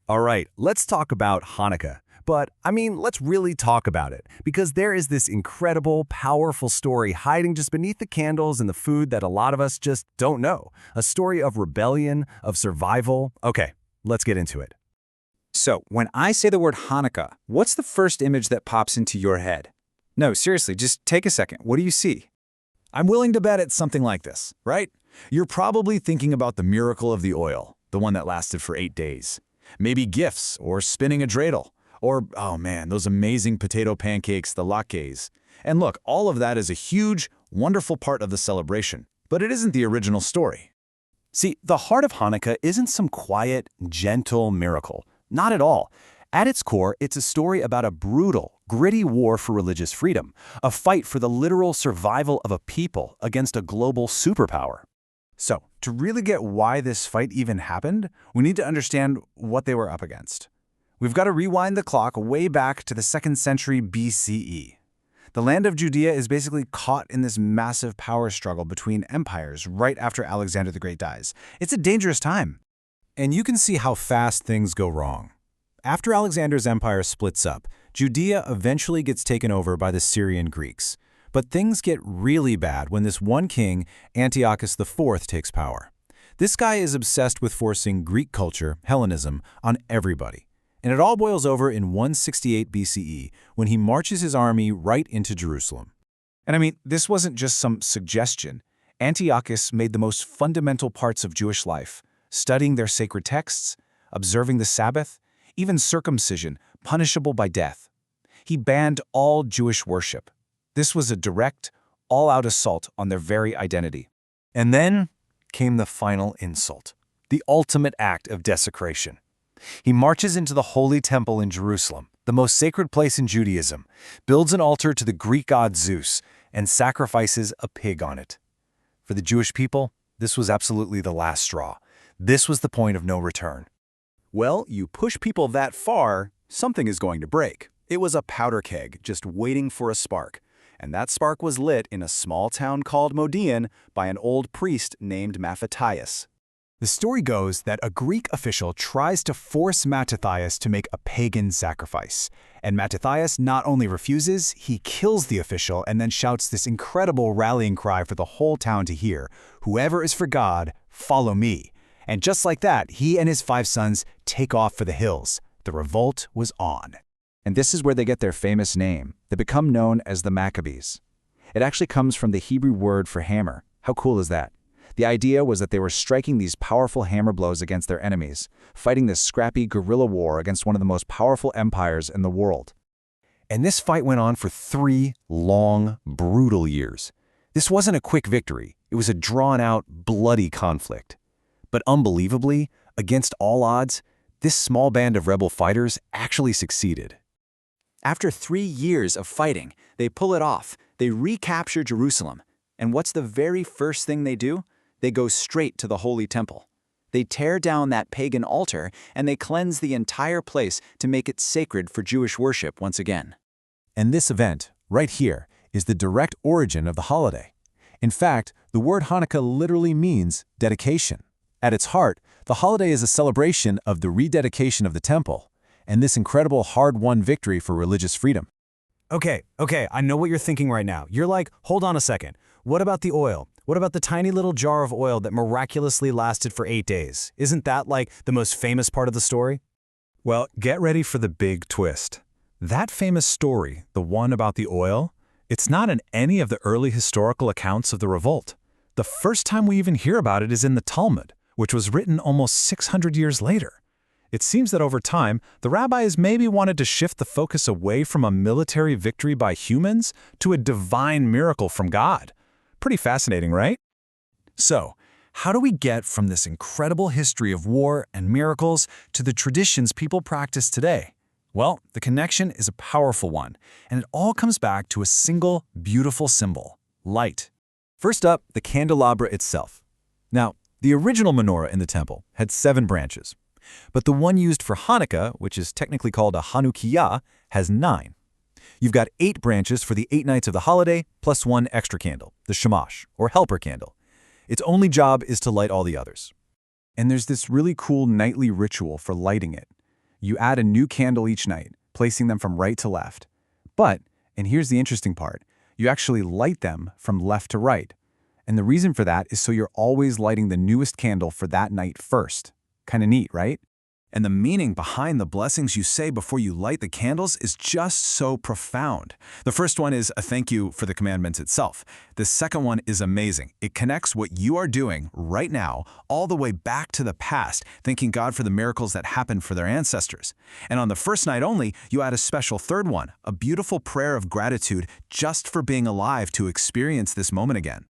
All right, let's talk about Hanukkah. But, let's really talk about it, because there is this incredible, powerful story hiding just beneath the candles and the food that a lot of us just don't know. A story of rebellion, of survival. Okay, let's get into it. So, when I say the word Hanukkah, what's the first image that pops into your head? No, seriously, just take a second. What do you see? I'm willing to bet it's something like this, right? You're probably thinking about the miracle of the oil, the one that lasted for 8 days. Maybe gifts, or spinning a dreidel, or, oh man, those amazing potato pancakes, the latkes. And look, all of that is a huge, wonderful part of the celebration, but it isn't the original story. See, the heart of Hanukkah isn't some quiet, gentle miracle. Not at all. At its core, it's a story about a brutal, gritty war for religious freedom, a fight for the literal survival of a people against a global superpower. So, to really get why this fight even happened, we need to understand what they were up against. We've got to rewind the clock way back to the 2nd century BCE. The land of Judea is basically caught in this massive power struggle between empires right after Alexander the Great dies. It's a dangerous time. And you can see how fast things go wrong. After Alexander's empire splits up, Judea eventually gets taken over by the Syrian Greeks. But things get really bad when this one king, Antiochus IV, takes power. This guy is obsessed with forcing Greek culture, Hellenism, on everybody. And it all boils over in 168 BCE, when he marches his army right into Jerusalem. And this wasn't just some suggestion. Antiochus made the most fundamental parts of Jewish life, studying their sacred texts, observing the Sabbath, even circumcision, punishable by death. He banned all Jewish worship. This was a direct, all-out assault on their very identity. And then came the final insult, the ultimate act of desecration. He marches into the Holy Temple in Jerusalem, the most sacred place in Judaism, builds an altar to the Greek god Zeus, and sacrifices a pig on it. For the Jewish people, this was absolutely the last straw. This was the point of no return. Well, you push people that far, something is going to break. It was a powder keg just waiting for a spark. And that spark was lit in a small town called Modian by an old priest named Mattathias. The story goes that a Greek official tries to force Mattathias to make a pagan sacrifice. And Mattathias not only refuses, he kills the official and then shouts this incredible rallying cry for the whole town to hear, "Whoever is for God, follow me." And just like that, he and his 5 sons take off for the hills. The revolt was on. And this is where they get their famous name. They become known as the Maccabees. It actually comes from the Hebrew word for hammer. How cool is that? The idea was that they were striking these powerful hammer blows against their enemies, fighting this scrappy guerrilla war against one of the most powerful empires in the world. And this fight went on for 3 long, brutal years. This wasn't a quick victory. It was a drawn-out, bloody conflict. But unbelievably, against all odds, this small band of rebel fighters actually succeeded. After 3 years of fighting, they pull it off. They recapture Jerusalem. And what's the very first thing they do? They go straight to the Holy Temple. They tear down that pagan altar and they cleanse the entire place to make it sacred for Jewish worship once again. And this event, right here, is the direct origin of the holiday. In fact, the word Hanukkah literally means dedication. At its heart, the holiday is a celebration of the rededication of the temple, and this incredible hard-won victory for religious freedom. Okay, I know what you're thinking right now. You're like, hold on a second. What about the oil? What about the tiny little jar of oil that miraculously lasted for 8 days? Isn't that like the most famous part of the story? Well, get ready for the big twist. That famous story, the one about the oil, it's not in any of the early historical accounts of the revolt. The first time we even hear about it is in the Talmud, which was written almost 600 years later. It seems that over time, the rabbis maybe wanted to shift the focus away from a military victory by humans to a divine miracle from God. Pretty fascinating, right? So, how do we get from this incredible history of war and miracles to the traditions people practice today? Well, the connection is a powerful one, and it all comes back to a single, beautiful symbol: light. First up, the candelabra itself. Now, the original menorah in the temple had 7 branches, but the one used for Hanukkah, which is technically called a Hanukkah, has 9. You've got 8 branches for the 8 nights of the holiday, plus 1 extra candle, the shamash, or helper candle. Its only job is to light all the others. And there's this really cool nightly ritual for lighting it. You add a new candle each night, placing them from right to left. But, and here's the interesting part, you actually light them from left to right. And the reason for that is so you're always lighting the newest candle for that night first. Kinda neat, right? And the meaning behind the blessings you say before you light the candles is just so profound. The first one is a thank you for the commandments itself. The second one is amazing. It connects what you are doing right now all the way back to the past, thanking God for the miracles that happened for their ancestors. And on the first night only, you add a special third one, a beautiful prayer of gratitude just for being alive to experience this moment again.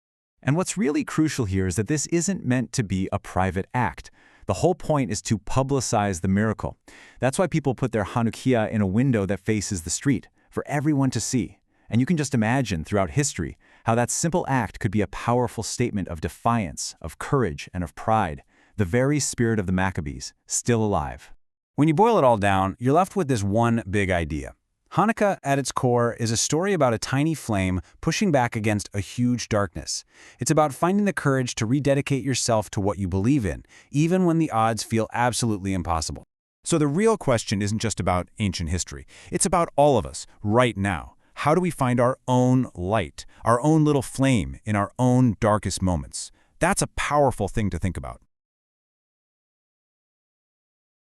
And what's really crucial here is that this isn't meant to be a private act. The whole point is to publicize the miracle. That's why people put their Hanukkah in a window that faces the street, for everyone to see. And you can just imagine throughout history how that simple act could be a powerful statement of defiance, of courage, and of pride, the very spirit of the Maccabees, still alive. When you boil it all down, you're left with this one big idea. Hanukkah, at its core, is a story about a tiny flame pushing back against a huge darkness. It's about finding the courage to rededicate yourself to what you believe in, even when the odds feel absolutely impossible. So the real question isn't just about ancient history. It's about all of us, right now. How do we find our own light, our own little flame in our own darkest moments? That's a powerful thing to think about.